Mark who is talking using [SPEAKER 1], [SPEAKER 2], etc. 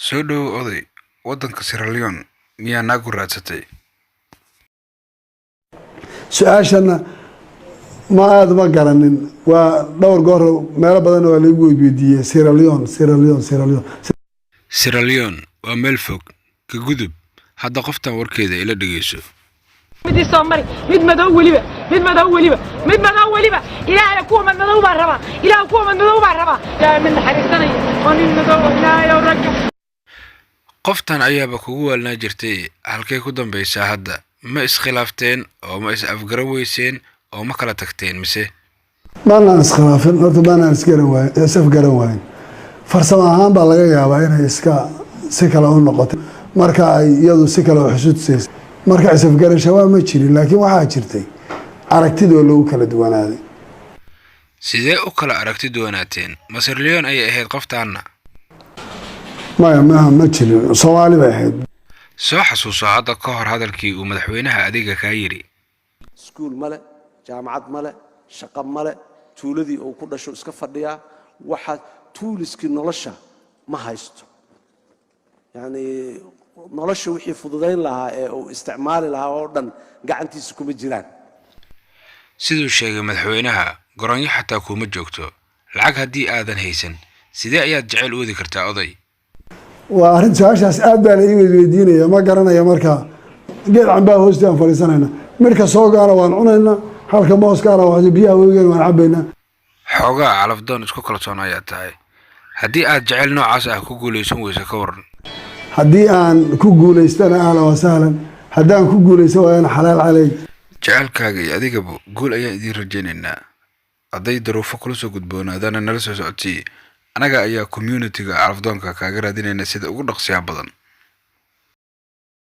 [SPEAKER 1] soo dhow oday waddanka Sierra Leone miyaa nagu raadsatay
[SPEAKER 2] su-aashana ma aad ma garanin waa dhowr goor meelo badan oo lagu weydiiyay Sierra
[SPEAKER 1] Leone waa meel fog ka gudub hadda qoftan warkeeda ila dhageyso
[SPEAKER 3] مدي سومري مد مدو وليبة إلى على كوم مدو بربا إلى كوم مدو بربا يا من حريصني ومن مدو لا يا رجل
[SPEAKER 1] qoftan ayaaba kugu walna jirtay halkay ku dambaysaa hadda ma iskhilaafteen oo ma is afgaraweyseen oo ma kala tagteen mise
[SPEAKER 2] bana iskhilaafin horta bana isgaran wayn farsamo ahaan baa laga yaabaa inay iska si kala u noqoto marka ay iyadu si kala u xusudsays marka isafgarasho waa ma jirin laakiin waxa jirtay aragtidoo lagu kala duwanaaday
[SPEAKER 1] sidee u kala aragti duwanaateen Sierra Leone ay ahayd qoftaana
[SPEAKER 2] ma jirin Soomaali bay ahayd
[SPEAKER 1] soo xasuuso hadda ka hor hadalkii uu madaxweynaha adiga ka yiri
[SPEAKER 4] iskuul male jaamacad male shaqo male tuuladii uu ku dhasho iska fadhiya waxa tuuliskii nolosha ma haysto yani nolosha wixii fududeyn lahaa ee uu isticmaali lahaa oo dhan gacantiisa kuma jiraan
[SPEAKER 1] sidoo sheegay madaxweynaha garoonyo xataa kuma joogto lacag hadii aadan haysan sidee ayaad jecel u wadi kartaa oday
[SPEAKER 2] waa arin su'aashaas aad baa la ii weydiinaya ma garanayo marka geed cambaa hoostaan fariisanayna marka soo gaara waan cunayna halka mooskaana waa biyaha weeyaan waan cabayna
[SPEAKER 1] xogaa calafdoon isku kalsoon ayaa tahay hadii aad jecel noocaas ah ku guuleysan weyso ka waran
[SPEAKER 2] haddii aan ku guuleystana ahla wa sahlan haddaan ku guuleysan waayana xalaal calay
[SPEAKER 1] jecelkaaga iyo adigaba guul ayaan idin rajaynaynaa hadday daruufo kula soo gudboonaadana nala soo socodsii anaga ayaa community-ga calafdoonka kaaga raadinayna sida ugu dhaqsiyaha badan